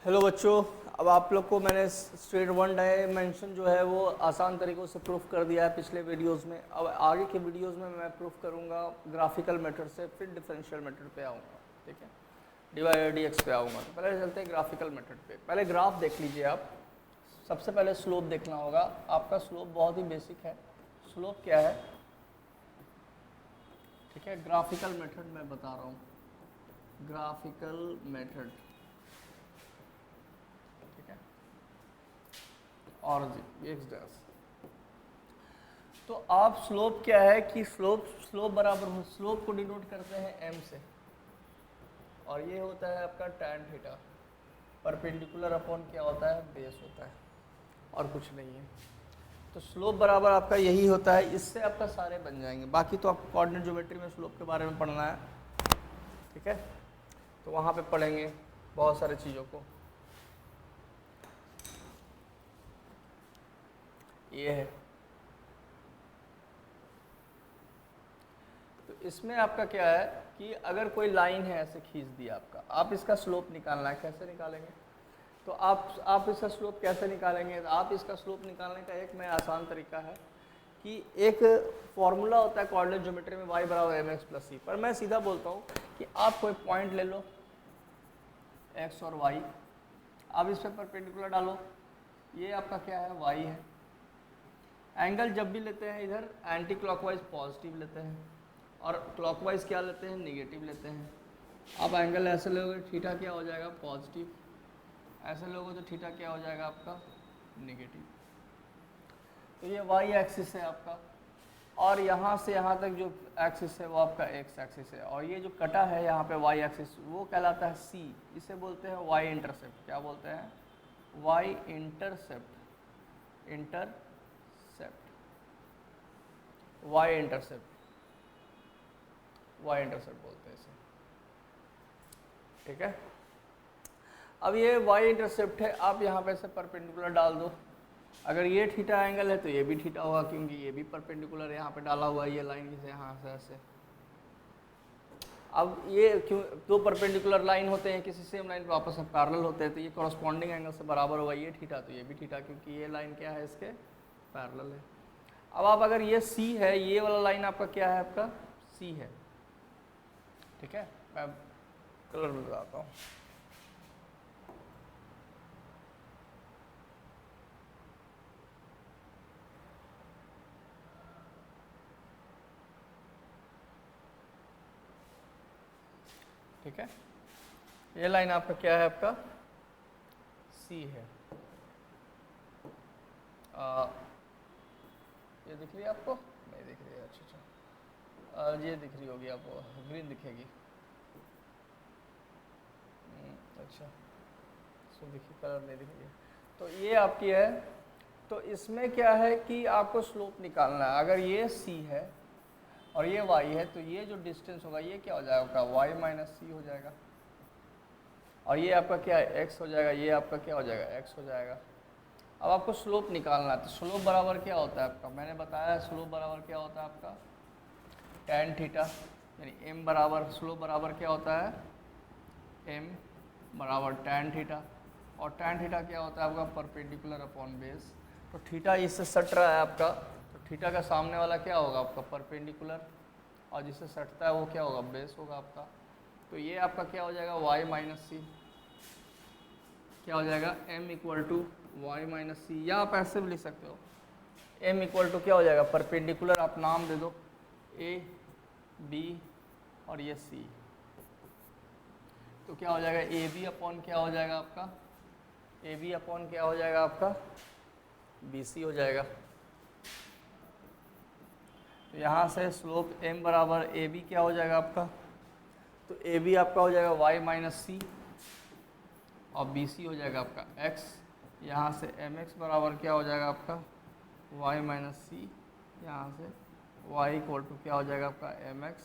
Hello बच्चों, अब आप लोग को मैंने स्ट्रेट वन डायमेंशन जो है वो आसान तरीक़ों से प्रूफ कर दिया है पिछले वीडियोस में। अब आगे के वीडियोस में मैं प्रूफ करूंगा ग्राफिकल मेथड से, फिर डिफरेंशियल मेथड पे आऊँगा। ठीक है, डिवाइड डी एक्स पे आऊँगा। तो पहले चलते हैं ग्राफिकल मेथड पे। पहले ग्राफ देख लीजिए आप। सबसे पहले स्लोप देखना होगा आपका। स्लोप बहुत ही बेसिक है। स्लोप क्या है? ठीक है, ग्राफिकल मेथड मैं बता रहा हूँ। ग्राफिकल मेथड, ठीक है, और एक्स डैश। तो आप स्लोप क्या है कि स्लोप बराबर हो, स्लोप को डिनोट करते हैं एम से, और ये होता है आपका टैन थीटा। परपेंडिकुलर अपॉन क्या होता है? बेस होता है, और कुछ नहीं है। तो स्लोप बराबर आपका यही होता है। इससे आपका सारे बन जाएंगे। बाकी तो आपको कोऑर्डिनेट ज्योमेट्री में स्लोप के बारे में पढ़ना है, ठीक है, तो वहाँ पे पढ़ेंगे बहुत सारे चीज़ों को। ये है, तो इसमें आपका क्या है कि अगर कोई लाइन है ऐसे खींच दिया आपका, आप इसका स्लोप निकालना है। कैसे निकालेंगे? तो आप इसका स्लोप कैसे निकालेंगे? तो आप इसका स्लोप निकालने का एक मैं आसान तरीका है कि एक फॉर्मूला होता है कोऑर्डिनेट ज्योमेट्री में, y बराबर mx प्लस c। पर मैं सीधा बोलता हूँ कि आप कोई पॉइंट ले लो x और y, आप इस पर परपेंडिकुलर डालो। ये आपका क्या है? y है। एंगल जब भी लेते हैं इधर एंटी क्लॉकवाइज पॉजिटिव लेते हैं, और क्लॉकवाइज क्या लेते हैं? नेगेटिव लेते हैं। आप एंगल ऐसे लोगे थीटा क्या हो जाएगा? पॉजिटिव। ऐसे लोगों तो थीटा क्या हो जाएगा आपका? नेगेटिव। तो ये वाई एक्सिस है आपका, और यहाँ से यहाँ तक जो एक्सिस है वो आपका एक्स एक्सिस है, और ये जो कटा है यहाँ पे वाई एक्सिस वो कहलाता है सी। इसे बोलते हैं वाई इंटरसेप्ट। क्या बोलते हैं? Y intercept. Intercept, y intercept, y intercept बोलते हैं इसे, ठीक है। अब ये वाई इंटरसेप्ट है, आप यहाँ पे से परपेंडिकुलर डाल दो। अगर ये थीटा एंगल है तो ये भी थीटा होगा, क्योंकि ये भी परपेंडिकुलर यहाँ पे डाला हुआ है, ये लाइन से यहाँ से ऐसे। अब ये क्यों दो परपेंडिकुलर लाइन होते हैं किसी सेम लाइन पे आपस में पैरेलल होते हैं, तो ये कॉरस्पॉन्डिंग एंगल से बराबर होगा। ये थीटा तो ये भी थीटा, क्योंकि ये लाइन क्या है? इसके पैरेलल है। अब आप अगर ये सी है, ये वाला लाइन आपका क्या है? आपका सी है, ठीक है। मैं कलर में बताता हूँ। ठीक है, ये लाइन आपका क्या है? आपका सी है। ये दिख रही है आपको? नहीं दिख रही है, अच्छा। ये दिख रही होगी आपको, ग्रीन दिखेगी। अच्छा, इसमें दिखी, कलर नहीं दिख रही है। तो ये आपकी है। तो इसमें क्या है कि आपको स्लोप निकालना है। अगर ये सी है और ये y है, तो ये जो डिस्टेंस होगा ये क्या हो जाएगा? y माइनस सी हो जाएगा। और ये आपका क्या है? x हो जाएगा। ये आपका क्या हो जाएगा? x हो जाएगा। अब आपको स्लोप निकालना है। तो स्लोप बराबर क्या होता है आपका? मैंने बताया स्लोप बराबर क्या होता है आपका? टैन थीटा, यानी m बराबर, स्लोप बराबर क्या होता है? m बराबर टैन थीटा। और टैन थीटा क्या होता है आपका? Perpendicular upon base. तो थीटा इससे सट रहा है आपका, तो थीटा का सामने वाला क्या होगा आपका? परपेंडिकुलर, और जिससे सटता है वो क्या होगा? बेस होगा आपका। तो ये आपका क्या हो जाएगा? y minus C. क्या हो जाएगा? m equal to Y minus C, या आप ऐसे भी लिख सकते हो m इक्वल टू क्या हो जाएगा? परपेंडिकुलर आप नाम दे दो a b और ये c। तो क्या हो जाएगा? ए बी अपॉन क्या हो जाएगा आपका? ए बी अपॉन क्या हो जाएगा आपका? बी सी हो जाएगा। तो यहाँ से स्लोप m बराबर ए बी क्या हो जाएगा आपका? तो ए बी आपका हो जाएगा y माइनस सी, और बी सी हो जाएगा आपका x। यहाँ से एम एक्स बराबर क्या हो जाएगा आपका? y माइनस सी। यहाँ से y इक्वल टू क्या हो जाएगा आपका? एम एक्स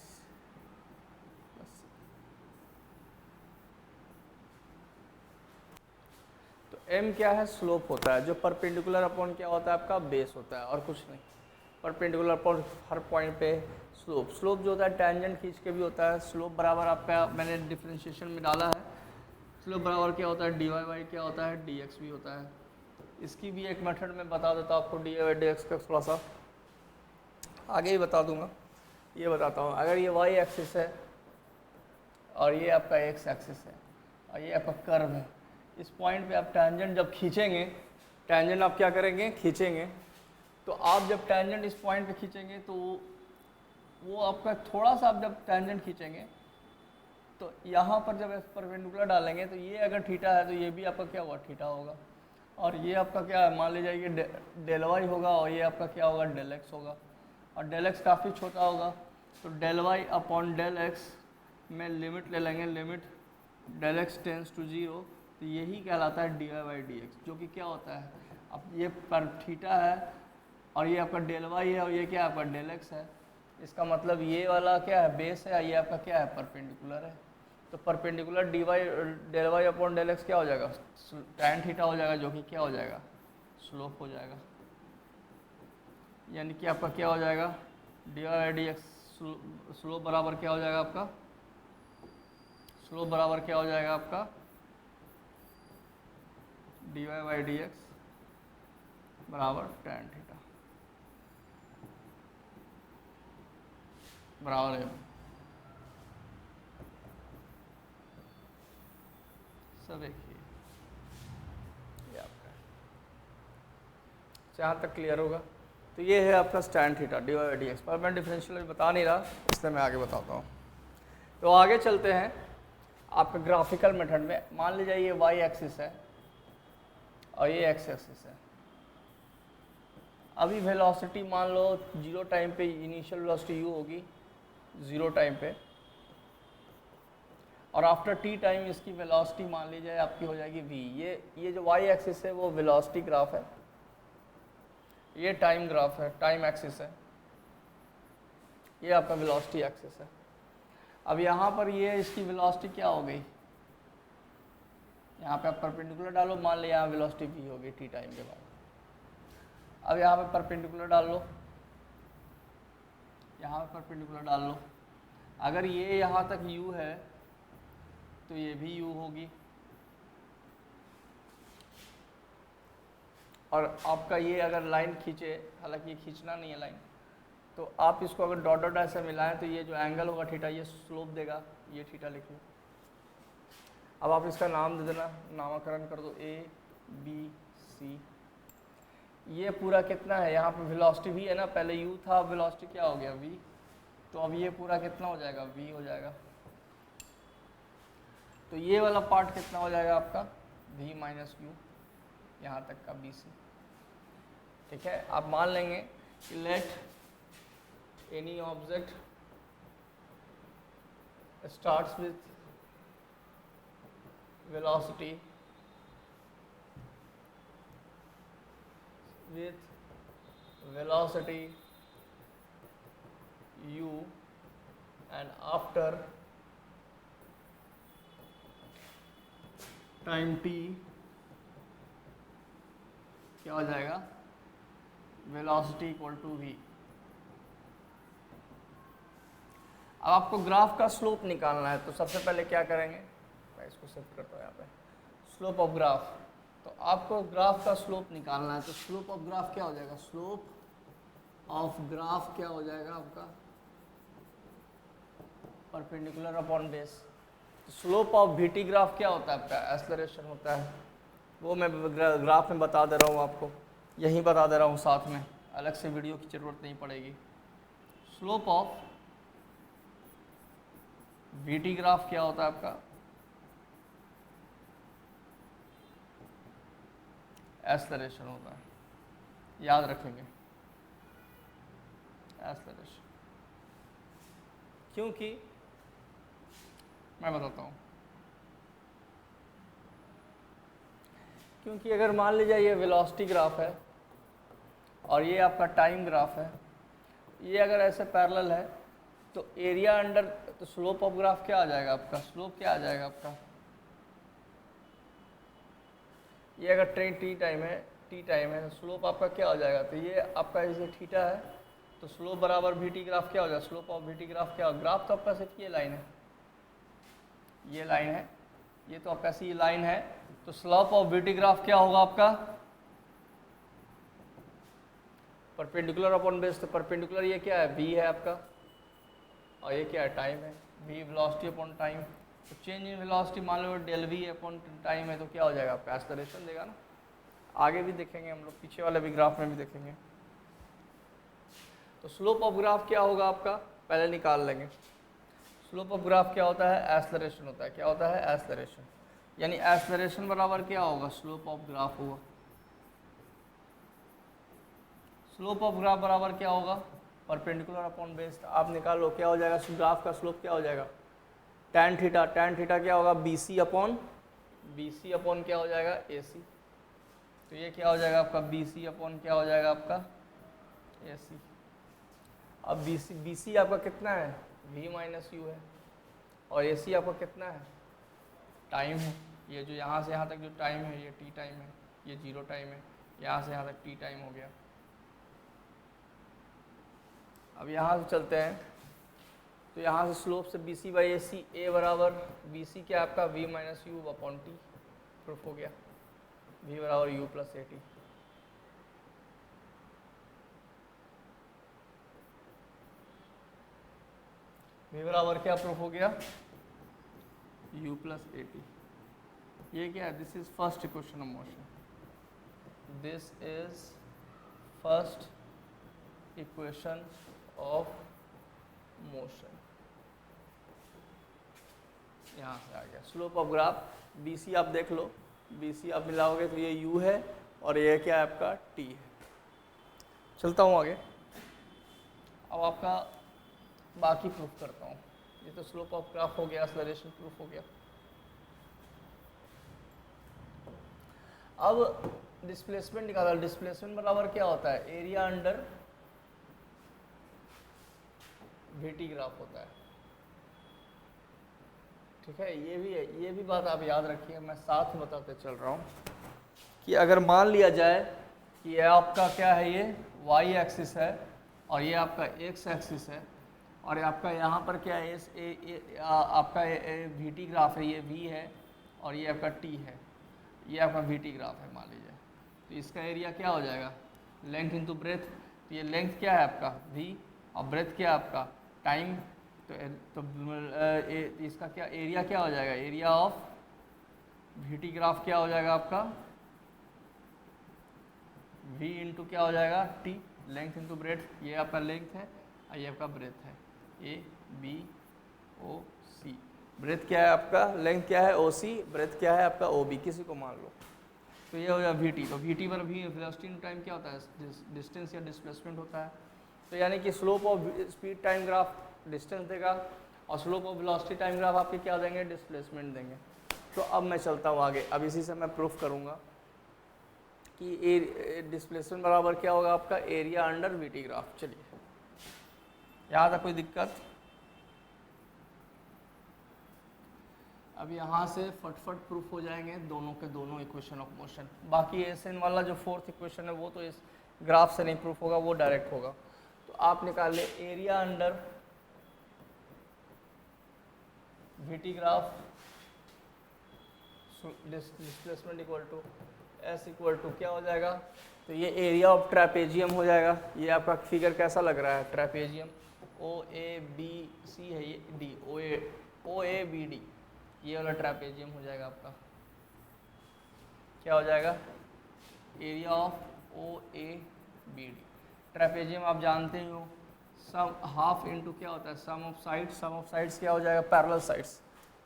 प्लस सी। तो m क्या है? स्लोप होता है, जो परपेंडिकुलर अपॉन क्या होता है आपका? बेस होता है, और कुछ नहीं। परपेंडिकुलर अपॉन हर पॉइंट पे स्लोप। स्लोप जो होता है टेंजेंट खींच के भी होता है। स्लोप बराबर आपका, मैंने डिफरेंशिएशन में डाला है, स्लोप बराबर क्या होता है dy बाई क्या होता है dx भी होता है। इसकी भी एक मेथड में बता देता हूँ आपको dy बाई dx का थोड़ा सा आगे ही बता दूंगा। ये बताता हूँ, अगर ये y एक्सिस है और ये आपका x एक्सिस है और ये आपका कर्व है, इस पॉइंट पे आप टेंजेंट जब खींचेंगे, टेंजेंट आप क्या करेंगे खींचेंगे, तो आप जब टेंजेंट इस पॉइंट पे खींचेंगे तो वो आपका थोड़ा सा आप जब टेंजेंट खींचेंगे तो यहाँ पर जब परपेंडिकुलर डालेंगे तो ये अगर थीटा है तो ये भी आपका क्या होगा थीटा होगा, और ये आपका क्या है मान लीजिए ये डेल वाई होगा और ये आपका क्या होगा डेल एक्स होगा, और डेल एक्स काफ़ी छोटा होगा तो del y upon del x में लिमिट ले लेंगे, limit del x tends to 0, तो यही कहलाता है d y by d x, जो कि क्या होता है अब ये पर थीटा है और ये आपका डेल वाई है और ये क्या है आपका डेल एक्स है। इसका मतलब ये वाला क्या है बेस है, ये आपका क्या है परपेंडिकुलर है, तो perpendicular d y del y upon del x क्या हो जाएगा टैन थीटा हो जाएगा, जो कि क्या हो जाएगा स्लोप हो जाएगा, यानी कि आपका क्या हो जाएगा d y by d x slope बराबर क्या हो जाएगा आपका, स्लोप बराबर क्या हो जाएगा आपका d y by d x बराबर टैन थीटा बराबर है सब एक ही, ये आपका जहाँ तक क्लियर होगा। तो ये है आपका stand theta d y by d x, पर मैं डिफरेंशियल बता नहीं रहा इसलिए मैं आगे बताता हूँ। तो आगे चलते हैं आपका ग्राफिकल मेथड में। मान लीजिए ये वाई एक्सिस है और ये एक्स एक्सिस है। अभी वेलोसिटी मान लो 0 टाइम पे इनिशियल वेलोसिटी यू होगी 0 टाइम पे, और आफ्टर टी टाइम इसकी वेलोसिटी मान लीजिए आपकी हो जाएगी v। ये जो y एक्सिस है वो वेलोसिटी ग्राफ है, ये टाइम ग्राफ है, टाइम एक्सिस है, ये आपका वेलोसिटी एक्सिस है। अब यहाँ पर ये इसकी वेलोसिटी क्या हो गई, यहाँ पे आप परपेंडिकुलर डालो, मान लिया यहाँ वेलोसिटी v हो गई टी टाइम के बाद। अब यहाँ पे परपेंडिकुलर डाल लो, यहाँ पे परपेंडिकुलर डाल लो, अगर ये यहाँ तक u है तो ये भी u होगी, और आपका ये अगर लाइन खींचे, हालांकि ये खींचना नहीं है लाइन, तो आप इसको अगर डॉट डॉट ऐसे मिलाएं तो ये जो एंगल होगा थीटा ये स्लोप देगा, ये थीटा लिख लो। अब आप इसका नाम दे देना, नामकरण कर दो a b c। ये पूरा कितना है, यहाँ पे वेलोसिटी v है ना, पहले u था, अब वेलोसिटी क्या हो गया v, तो अब ये पूरा कितना हो जाएगा v हो जाएगा। तो ये वाला पार्ट कितना हो जाएगा आपका v माइनस यू, यहाँ तक का bc। ठीक है, आप मान लेंगे कि let any object starts with velocity u and after time t क्या हो जाएगा वेलोसिटी इक्वल टू v। अब आपको ग्राफ का स्लोप निकालना है, तो सबसे पहले क्या करेंगे, मैं इसको शिफ्ट करता हूँ यहाँ पे, स्लोप ऑफ ग्राफ। तो आपको ग्राफ का स्लोप निकालना है, तो स्लोप ऑफ ग्राफ क्या हो जाएगा, स्लोप ऑफ ग्राफ क्या हो जाएगा आपका perpendicular upon base. Slope of VT graph क्या होता है आपका एक्सेलरेशन होता है, वो मैं ग्राफ में बता दे रहा हूँ आपको, यहीं बता दे रहा हूँ साथ में, अलग से वीडियो की ज़रूरत नहीं पड़ेगी। स्लोप ऑफ वीटी ग्राफ क्या होता है आपका एक्सेलरेशन होता है, याद रखेंगे एक्सेलरेशन, क्योंकि मैं बताता हूँ, क्योंकि अगर मान लीजिए ये वेलोसिटी ग्राफ है और ये आपका टाइम ग्राफ है, ये अगर ऐसे पैरेलल है तो एरिया अंडर, तो स्लोप ऑफ ग्राफ क्या आ जाएगा आपका, स्लोप क्या आ जाएगा आपका, ये अगर टी टाइम है तो स्लोप आपका क्या हो जाएगा, तो ये आपका जैसे थीटा है तो स्लोप बराबर वीटी ग्राफ क्या हो जाएगा, स्लोप ऑफ वीटी ग्राफ क्या हो, ग्राफ तो आपका सिर्फ ये लाइन है, ये लाइन है, ये तो आपका ऐसी लाइन है, तो स्लोप ऑफ वीटी ग्राफ क्या होगा आपका, परपेंडिकुलर अपॉन बेस, तो परपेंडिकुलर ये क्या है, v है आपका, और ये क्या है, टाइम है, v वेलोसिटी अपॉन टाइम। तो चेंज इन वेलोसिटी मान लो डेल v अपॉन टाइम है, तो क्या हो जाएगा आपका, एक्सेलरेशन देगा ना। आगे भी देखेंगे हम लोग, पीछे वाले भी ग्राफ में भी देखेंगे। तो स्लोप ऑफ ग्राफ क्या होगा आपका, पहले निकाल लेंगे। स्लोप ऑफ ग्राफ क्या होता है, एक्सेलरेशन होता है। क्या होता है, एक्सेलरेशन। यानी एक्सेलरेशन बराबर क्या होगा, स्लोप ऑफ ग्राफ होगा। स्लोप ऑफ ग्राफ बराबर क्या होगा, परपेंडिकुलर अपॉन बेस। आप निकालो क्या हो जाएगा, ग्राफ का स्लोप क्या हो जाएगा, tan थीटा। tan थीटा क्या होगा, BC अपॉन क्या हो जाएगा, AC। तो ये क्या हो जाएगा आपका, BC अपॉन क्या हो जाएगा आपका, AC। अब BC आपका कितना है, V माइनस यू है, और AC आपका कितना है, टाइम है। ये जो यहाँ से यहाँ तक जो टाइम है, ये t टाइम है, ये 0 टाइम है, यहाँ से यहाँ तक t टाइम हो गया। अब यहाँ से चलते हैं, तो यहाँ से स्लोप से BC बाई AC A बराबर BC क्या आपका, V minus you upon T, proof हो गया। V बराबर U प्लस AT। V बराबर क्या प्रूफ हो गया, U प्लस AT। ये क्या है, this is first equation of motion. This is first equation of motion. यहाँ से आ गया स्लोप ऑफ ग्राफ। BC आप देख लो, BC आप मिलाओगे तो ये U है, और ये क्या है आपका, T है। चलता हूँ आगे। अब आपका बाकी प्रूफ करता हूँ। ये तो स्लोप ऑफ ग्राफ हो गया, एक्सेलरेशन प्रूफ हो गया। अब डिस्प्लेसमेंट निकाला। डिस्प्लेसमेंट बराबर क्या होता है, एरिया अंडर VT ग्राफ होता है। ठीक है, ये भी बात आप याद रखिए, मैं साथ में बताते चल रहा हूँ कि अगर मान लिया जाए कि ये आपका क्या है, ये y एक्सिस है, और ये आपका x एक्सिस है, और आपका यहाँ पर क्या है, आपका VT ग्राफ है, ये v है, और ये आपका t है, ये आपका VT ग्राफ है मान लीजिए। तो इसका एरिया क्या हो जाएगा, लेंथ इंटू ब्रेथ। तो ये लेंथ क्या है आपका v, और ब्रेथ क्या है आपका टाइम। तो इसका क्या एरिया क्या हो जाएगा, एरिया ऑफ VT ग्राफ क्या हो जाएगा आपका, v इंटू क्या हो जाएगा, t, लेंथ इंटू ब्रेथ। ये आपका लेंथ है और ये आपका ब्रेथ है, ABOC। ब्रेथ क्या है आपका, लेंथ क्या है OC, ब्रेथ क्या है आपका OB, किसी को मान लो। तो ये हो गया VT। तो VT पर भी वेलोसिटी इन टाइम क्या होता है, डिस्टेंस या डिस्प्लेसमेंट होता है। तो यानी कि slope of speed time graph distance देगा, और slope of velocity time graph आपके क्या देंगे, डिस्प्लेसमेंट देंगे। तो अब मैं चलता हूँ आगे। अब इसी से मैं प्रूफ करूँगा कि डिस्प्लेसमेंट बराबर क्या होगा आपका, एरिया अंडर VT ग्राफ। चलिए, यहाँ तक कोई दिक्कत। अब यहाँ से फटफट प्रूफ हो जाएंगे दोनों के दोनों इक्वेशन ऑफ मोशन। बाकी SN वाला जो फोर्थ इक्वेशन है वो तो इस ग्राफ से नहीं प्रूफ होगा, वो डायरेक्ट होगा। तो आप निकाल ले area under VT graph, displacement equal to S equal to क्या हो जाएगा, तो ये एरिया ऑफ ट्रैपेजियम हो जाएगा। ये आपका फिगर कैसा लग रहा है, ट्रैपेजियम OABC है, ये D OABD, ये वाला ट्रैपेजियम हो जाएगा आपका। क्या हो जाएगा, एरिया ऑफ OABD। ट्रैपेजियम आप जानते ही हो, सम हाफ इनटू क्या होता है, sum of sides. Sum of sides क्या हो जाएगा, पैरेलल साइड्स।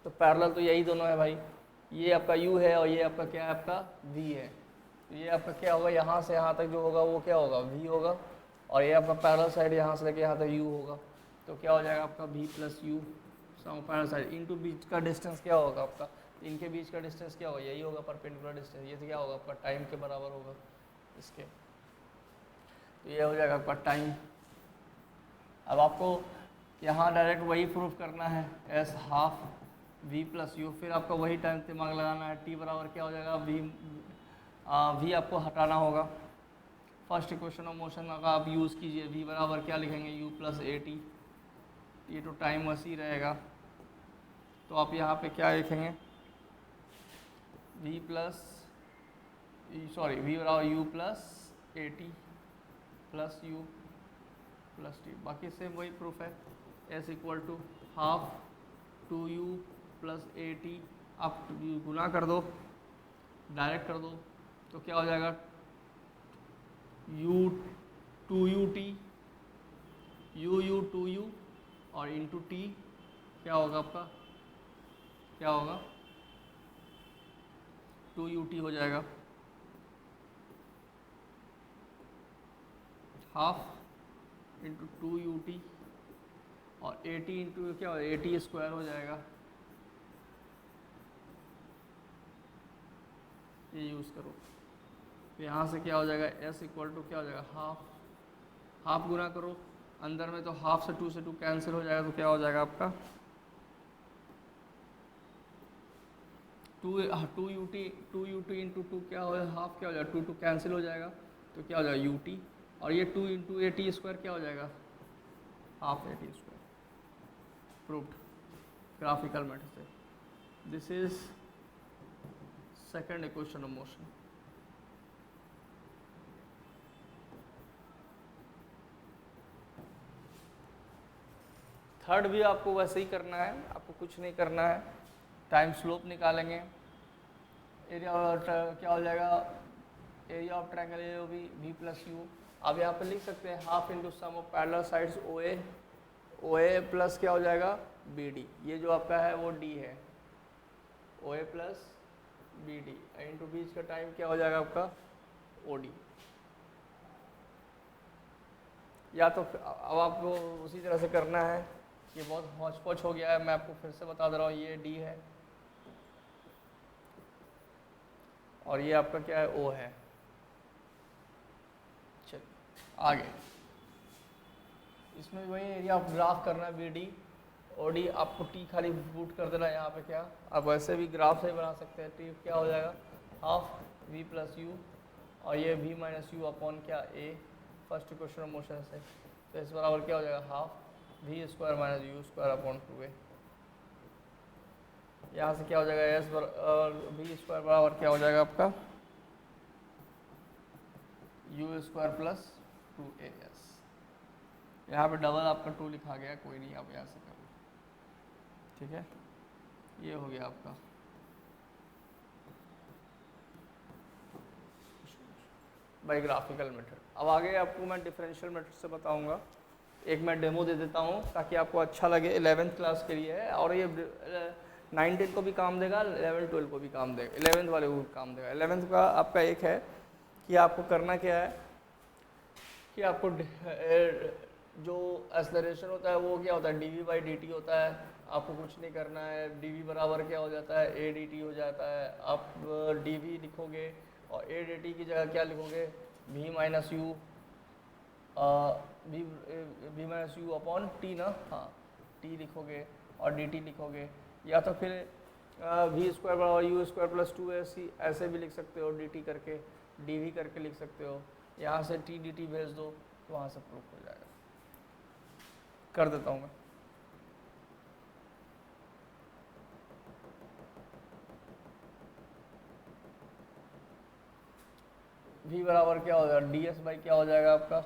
तो पैरेलल तो यही दोनों है भाई, ये आपका U है और ये आपका क्या है, आपका V है। तो ये आपका क्या होगा, यहाँ से यहाँ तक जो होगा वो क्या होगा, V होगा, और ये आपका पैरेलल साइड यहाँ से लेके यहाँ तक U होगा। तो क्या हो जाएगा आपका V प्लस U सम पैरेलल साइड इनटू बीच का डिस्टेंस क्या होगा आपका, इनके बीच का डिस्टेंस क्या होगा, यही होगा परपेंडिकुलर डिस्टेंस। ये तो क्या होगा आपका टाइम के बराबर होगा इसके। तो ये हो जाएगा आपका टाइम। अब आपको यहाँ डायरेक्ट वही प्रूफ करना है, S half V plus U, फिर आपका वही टाइम दिमाग लगाना है। T बराबर क्या हो जाएगा, V आपको हटाना होगा। फर्स्ट इक्वेशन ऑफ मोशन का आप यूज़ कीजिए, V बराबर क्या लिखेंगे, U प्लस AT। ये तो टाइम वैसे ही रहेगा, तो आप यहाँ पे क्या लिखेंगे, वी प्लस सॉरी वी बराबर u plus a t plus u plus t, बाकी सेम वही प्रूफ है। S equal to half two u plus a t, आप गुना कर दो, डायरेक्ट कर दो, तो क्या हो जाएगा u two u t, u two u और इंटू टी क्या होगा आपका, क्या होगा टू यू टी हो जाएगा, half into two u T और ए टी इंटू क्या हो, ए टी स्क्वायर हो जाएगा। ये यूज़ करो, तो यहाँ से क्या हो जाएगा एस इक्वल टू क्या हो जाएगा हाफ, हाफ गुना करो अंदर में, तो हाफ से टू कैंसिल हो जाएगा, तो क्या हो जाएगा आपका two u t into two क्या हो जाएगा, हाफ क्या हो जाएगा टू कैंसिल हो जाएगा, तो क्या हो जाएगा यू टी, और ये two into A T square क्या हो जाएगा half A T square. Proved graphical method से। This is second equation of motion. Third भी आपको वैसे ही करना है, आपको कुछ नहीं करना है, टाइम स्लोप निकालेंगे, एरिया क्या हो जाएगा, area of triangle A O B v plus u. अब यहाँ पे लिख सकते हैं half into sum of parallel sides O A plus क्या हो जाएगा बी डी, ये जो आपका है वो डी है, ओ A plus B D into बीच का टाइम क्या हो जाएगा आपका ओ डी। या तो अब आपको उसी तरह से करना है, ये बहुत हौच पौच हो गया है, मैं आपको फिर से बता दे रहा हूँ, ये डी है और ये आपका क्या है ओ है। चलिए आगे, इसमें वही एरिया ऑफ ग्राफ करना है बी डी ओ डी, आपको टी खाली पुट कर देना है यहाँ पे, क्या आप वैसे भी ग्राफ से ही बना सकते हैं। टी क्या हो जाएगा हाफ वी प्लस यू और ये वी माइनस यू अपॉन क्या A, first equation of motion से, तो इस बराबर क्या हो जाएगा half V square minus U square upon two A. यहाँ से क्या हो जाएगा एस वी स्क्वायर बराबर क्या हो जाएगा आपका you square plus two A S. यहाँ पे डबल आपका टू लिखा गया, कोई नहीं आप यहाँ से कर लो, ठीक है। ये हो गया आपका बाई ग्राफिकल मेथड। अब आगे आपको मैं डिफरेंशियल मेथड से बताऊंगा, एक मैं डेमो दे देता हूँ ताकि आपको अच्छा लगे। 11th क्लास के लिए है और ये 19 को भी काम देगा, 11 12 को भी काम देगा, 11th वाले को भी काम देगा। 11th का आपका एक है कि आपको करना क्या है कि आपको जो एक्सेलरेशन होता है वो क्या होता है d v by d t होता है, आपको कुछ नहीं करना है। डी वी बराबर क्या हो जाता है ए डी टी हो जाता है, आप डी वी लिखोगे और ए डी टी की जगह क्या लिखोगे v minus u v minus you upon t ना, हाँ टी लिखोगे और डी टी लिखोगे, या तो फिर वी स्क्वायर बराबर यू स्क्वायर प्लस टू ऐसे भी लिख सकते हो, डी टी करके डी वी करके लिख सकते हो, यहाँ से टी डी टी भेज दो तो वहाँ से प्रूफ हो जाएगा। कर देता हूँ मैं, v बराबर क्या हो जाएगा डी एस बाई क्या हो जाएगा आपका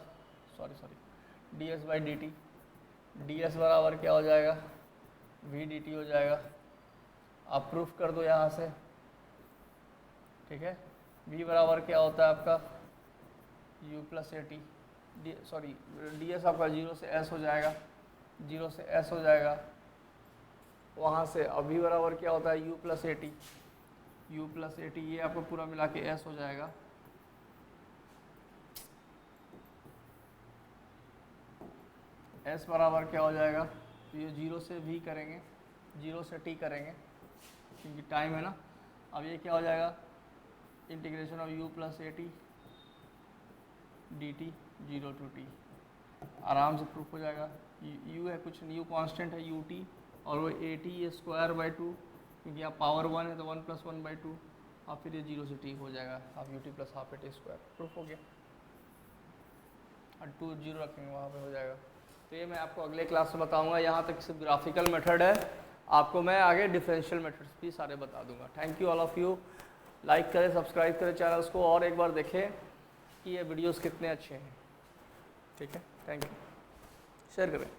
D S by d T, D S बराबर क्या हो जाएगा वी डी टी हो जाएगा। आप प्रूफ कर दो यहाँ से, ठीक है। v बराबर क्या होता है आपका u plus a t, D S आपका 0 से s हो जाएगा, 0 से s हो जाएगा वहाँ से। अब v बराबर क्या होता है u प्लस ए टी, ये आपको पूरा मिला के s हो जाएगा। s बराबर क्या हो जाएगा, तो ये 0 से v करेंगे, 0 से t करेंगे क्योंकि टाइम है ना। अब ये क्या हो जाएगा integration of u plus a t d t 0 to t, आराम से प्रूफ हो जाएगा। u है कुछ नहीं, u कांस्टेंट है u t और वो ए टी स्क्वायर बाई टू, क्योंकि आप पावर 1 है तो 1 प्लस 1 बाई टू, और फिर ये 0 से t हो जाएगा half U T plus half A T square, proof हो गया। और 2 0 रखेंगे वहाँ पे हो जाएगा। तो ये मैं आपको अगले क्लास में बताऊंगा, यहाँ तक सिर्फ ग्राफिकल मेथड है, आपको मैं आगे डिफरेंशियल मेथड्स भी सारे बता दूंगा। Thank you all of you. Like करें, सब्सक्राइब करें चैनल्स को, और एक बार देखें कि ये वीडियोस कितने अच्छे हैं। ठीक है, थैंक यू, शेयर करें।